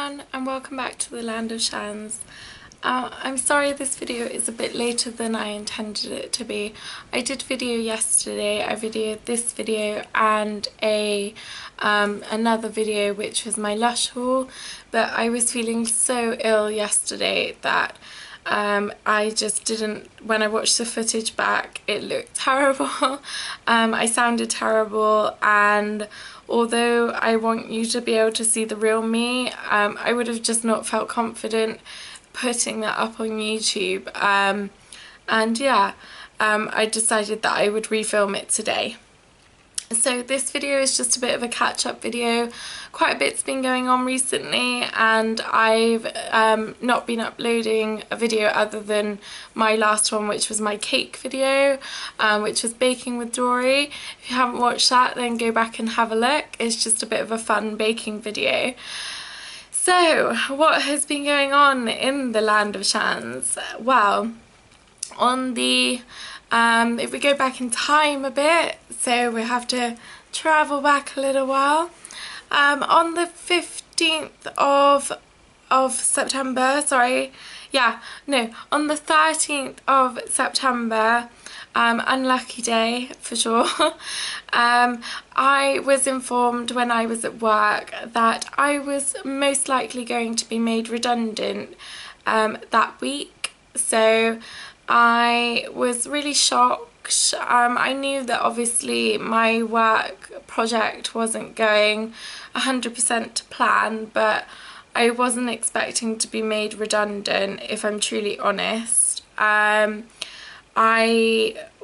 everyone and welcome back to the land of Chanz. I'm sorry this video is a bit later than I intended it to be. I did video yesterday, I videoed this video and another video which was my Lush haul, but I was feeling so ill yesterday that I just didn't, when I watched the footage back, it looked terrible. I sounded terrible, and although I want you to be able to see the real me, I would have just not felt confident putting that up on YouTube. And yeah, I decided that I would refilm it today. So this video is just a bit of a catch-up video. Quite a bit's been going on recently, and I've not been uploading a video other than my last one, which was my cake video, which was baking with Dory. If you haven't watched that, then go back and have a look. It's just a bit of a fun baking video. So what has been going on in the land of Chanz? Well, on the if we go back in time a bit, so we have to travel back a little while. On the 15th of September, on the 13th of September, unlucky day for sure, I was informed when I was at work that I was most likely going to be made redundant that week. So I was really shocked. I knew that obviously my work project wasn't going 100% to plan, but I wasn't expecting to be made redundant, if I'm truly honest. I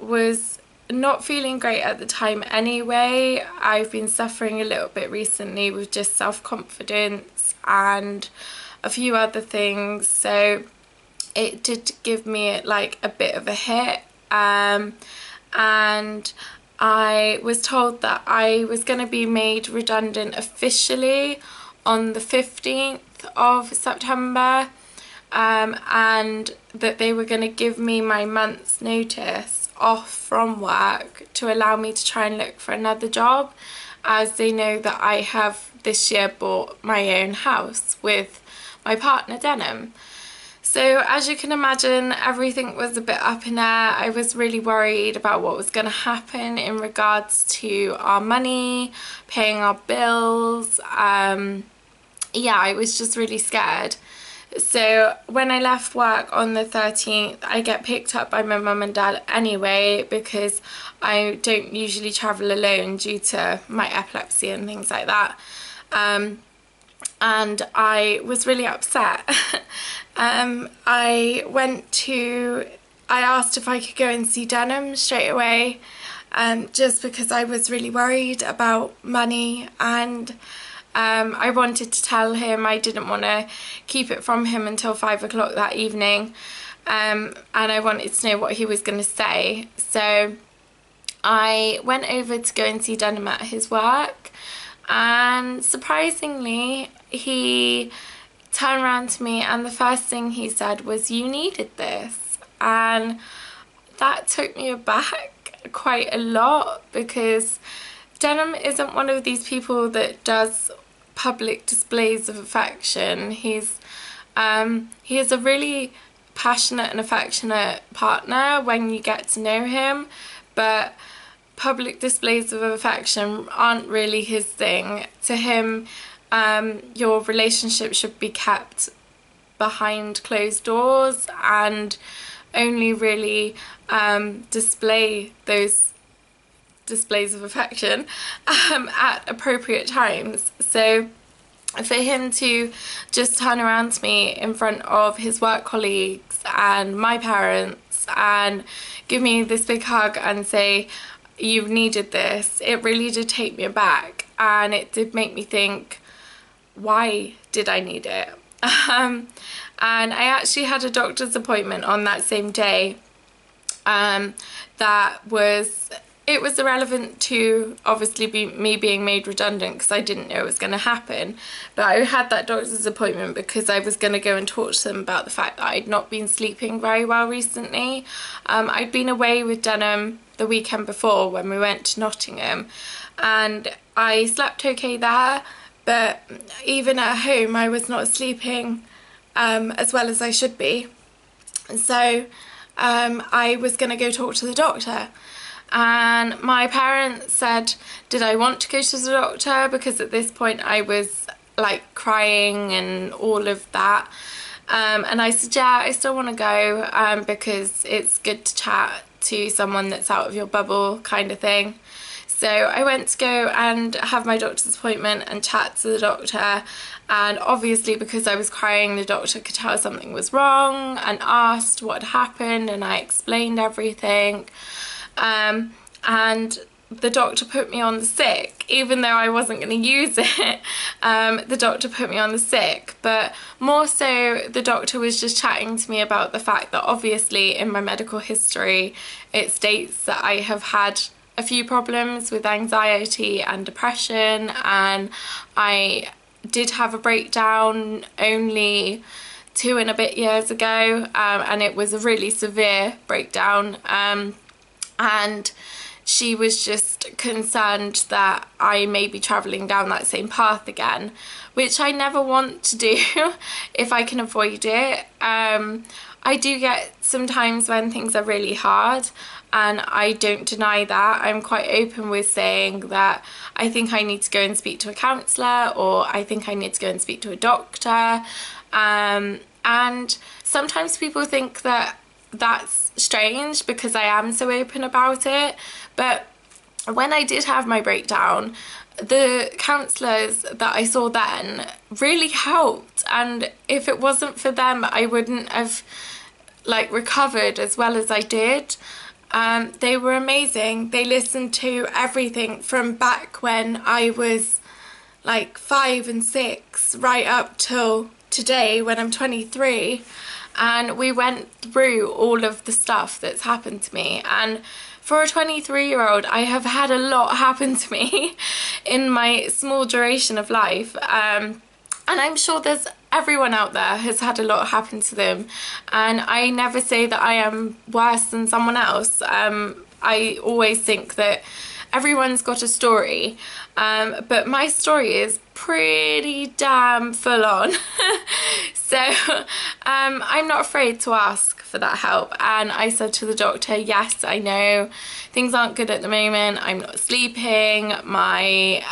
was not feeling great at the time anyway. I've been suffering a little bit recently with just self-confidence and a few other things, so it did give me like a bit of a hit, and I was told that I was going to be made redundant officially on the 15th of September, and that they were going to give me my month's notice off from work to allow me to try and look for another job, as they know that I have this year bought my own house with my partner Denim. So as you can imagine, everything was a bit up in air. I was really worried about what was going to happen in regards to our money, paying our bills. Yeah, I was just really scared. So when I left work on the 13th, I get picked up by my mum and dad anyway, because I don't usually travel alone due to my epilepsy and things like that. And I was really upset. I asked if I could go and see Denim straight away, just because I was really worried about money, and I wanted to tell him. I didn't want to keep it from him until 5 o'clock that evening, and I wanted to know what he was going to say. So I went over to go and see Denim at his work, and surprisingly he turned around to me and the first thing he said was, "You needed this." And that took me aback quite a lot, because Denim isn't one of these people that does public displays of affection. He is a really passionate and affectionate partner when you get to know him, but public displays of affection aren't really his thing. To him, your relationship should be kept behind closed doors and only really display those displays of affection at appropriate times. So for him to just turn around to me in front of his work colleagues and my parents and give me this big hug and say, "You've needed this," it really did take me aback, and it did make me think, why did I need it? And I actually had a doctor's appointment on that same day. It was irrelevant to obviously me being made redundant, because I didn't know it was going to happen, but I had that doctor's appointment because I was going to go and talk to them about the fact that I'd not been sleeping very well recently. I'd been away with Denim the weekend before when we went to Nottingham, and I slept okay there, but even at home I was not sleeping as well as I should be. So I was going to go talk to the doctor, and my parents said, did I want to go to the doctor, because at this point I was like crying and all of that. And I said, yeah, I still want to go because it's good to chat to someone that's out of your bubble kind of thing. So I went to go and have my doctor's appointment and chat to the doctor, and obviously because I was crying, the doctor could tell something was wrong and asked what had happened, and I explained everything. And the doctor put me on the sick, even though I wasn't going to use it. The doctor put me on the sick, but more so the doctor was just chatting to me about the fact that obviously in my medical history it states that I have had a few problems with anxiety and depression, and I did have a breakdown only 2 and a bit years ago, and it was a really severe breakdown, and she was just concerned that I may be travelling down that same path again, which I never want to do if I can avoid it. I do get sometimes when things are really hard, and I don't deny that. I'm quite open with saying that I think I need to go and speak to a counsellor, or I think I need to go and speak to a doctor. And sometimes people think that that's strange because I am so open about it, but when I did have my breakdown, the counsellors that I saw then really helped, and if it wasn't for them I wouldn't have like recovered as well as I did. They were amazing. They listened to everything from back when I was like 5 and 6 right up till today when I'm 23, and we went through all of the stuff that's happened to me. And for a 23-year-old, I have had a lot happen to me in my small duration of life, and I'm sure there's everyone out there has had a lot happen to them, and I never say that I am worse than someone else. I always think that everyone's got a story, but my story is pretty damn full on. So I'm not afraid to ask for that help, and I said to the doctor, yes, I know things aren't good at the moment, I'm not sleeping, my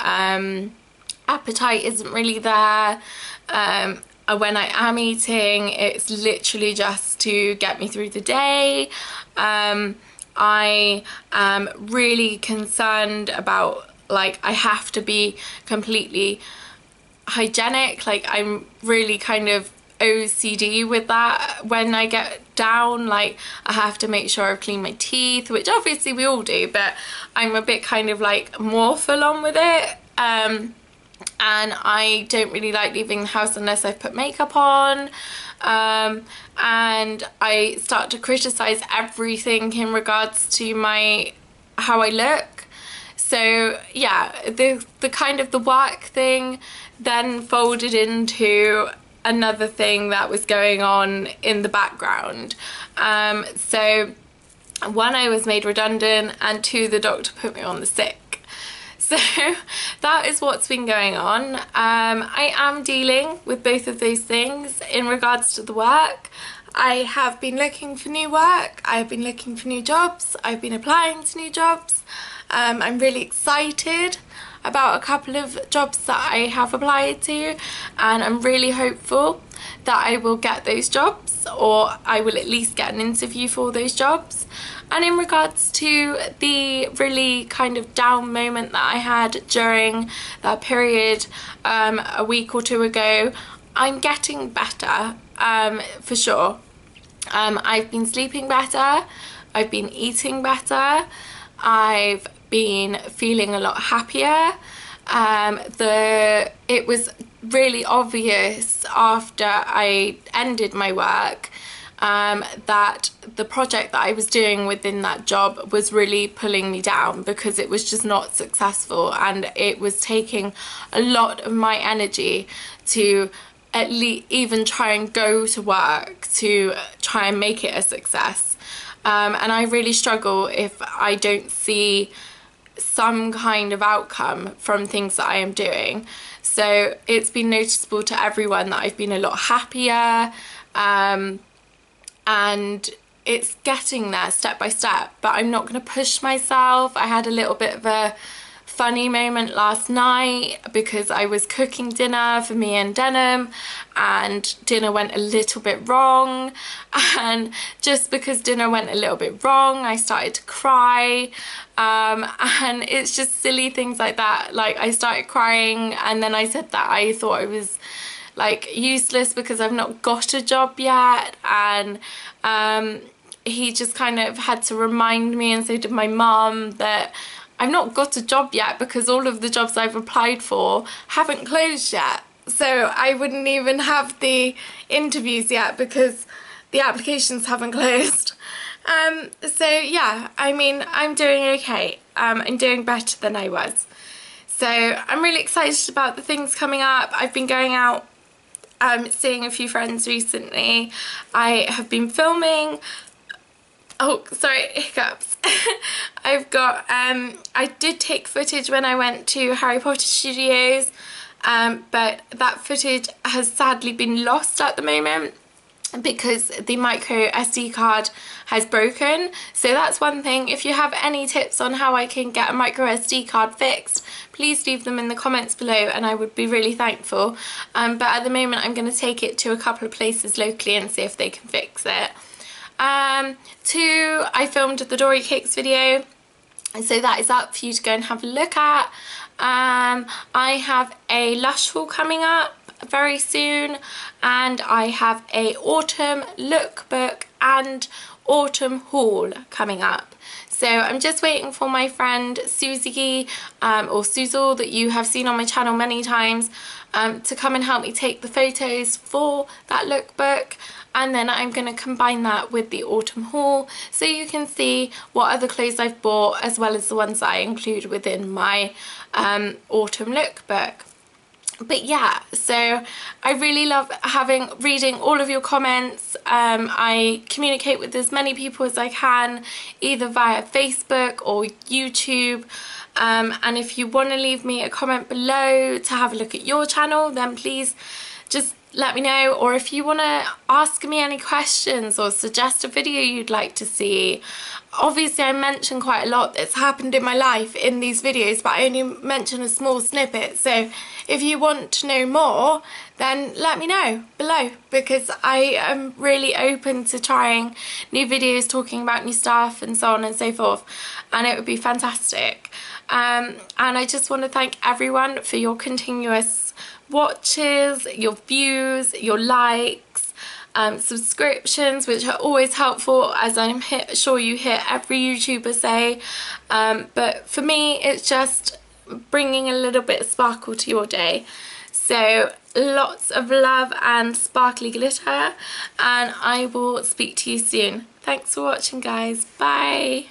appetite isn't really there, when I am eating it's literally just to get me through the day. I am really concerned about, like, I have to be completely hygienic, like I'm really kind of OCD with that. When I get down, like, I have to make sure I've cleaned my teeth, which obviously we all do, but I'm a bit kind of like more full on with it. And I don't really like leaving the house unless I've put makeup on, and I start to criticize everything in regards to how I look. So yeah, the kind of the work thing then folded into another thing that was going on in the background. So one, I was made redundant, and 2, the doctor put me on the sick. So that is what's been going on. I am dealing with both of those things. In regards to the work, I have been looking for new work, I've been looking for new jobs, I've been applying to new jobs. I'm really excited about a couple of jobs that I have applied to, and I'm really hopeful that I will get those jobs, or I will at least get an interview for those jobs. And in regards to the really kind of down moment that I had during that period a week or 2 ago, I'm getting better, for sure. I've been sleeping better, I've been eating better, I've been feeling a lot happier. It was really obvious after I ended my work that the project that I was doing within that job was really pulling me down, because it was just not successful, and it was taking a lot of my energy to at least even try and go to work to try and make it a success. And I really struggle if I don't see some kind of outcome from things that I am doing. so it's been noticeable to everyone that I've been a lot happier, and it's getting there step by step, but I'm not going to push myself. I had a little bit of a funny moment last night because I was cooking dinner for me and Denim, and dinner went a little bit wrong, and just because dinner went a little bit wrong I started to cry, and it's just silly things like that. Like, I started crying and then I said that I thought I was like useless because I've not got a job yet, and he just kind of had to remind me, and so did my mum, that I've not got a job yet because all of the jobs I've applied for haven't closed yet. So I wouldn't even have the interviews yet because the applications haven't closed. So yeah, I mean, I'm doing okay. I'm doing better than I was. So I'm really excited about the things coming up. I've been going out, seeing a few friends recently. I have been filming. Oh, sorry, hiccups. I've got, I did take footage when I went to Harry Potter Studios, but that footage has sadly been lost at the moment because the micro SD card has broken. So that's one thing. If you have any tips on how I can get a micro SD card fixed, please leave them in the comments below and I would be really thankful. But at the moment I'm going to take it to a couple of places locally and see if they can fix it. 2, I filmed the Dory Cakes video, and so that is up for you to go and have a look at. I have a Lush haul coming up very soon, and I have a autumn lookbook and autumn haul coming up. So I'm just waiting for my friend Susie, or Suzel, that you have seen on my channel many times, to come and help me take the photos for that lookbook. And then I'm going to combine that with the autumn haul so you can see what other clothes I've bought as well as the ones that I include within my autumn lookbook. But yeah, so I really love reading all of your comments. I communicate with as many people as I can, either via Facebook or YouTube. And if you want to leave me a comment below to have a look at your channel, then please just let me know. Or if you want to ask me any questions or suggest a video you'd like to see. Obviously I mention quite a lot that's happened in my life in these videos, but I only mention a small snippet. So if you want to know more, then let me know below, because I am really open to trying new videos, talking about new stuff and so on and so forth, and it would be fantastic. And I just want to thank everyone for your continuous watches, your views, your likes, subscriptions, which are always helpful, as I'm sure you hear every YouTuber say, but for me it's just bringing a little bit of sparkle to your day. So lots of love and sparkly glitter, and I will speak to you soon. Thanks for watching, guys. Bye.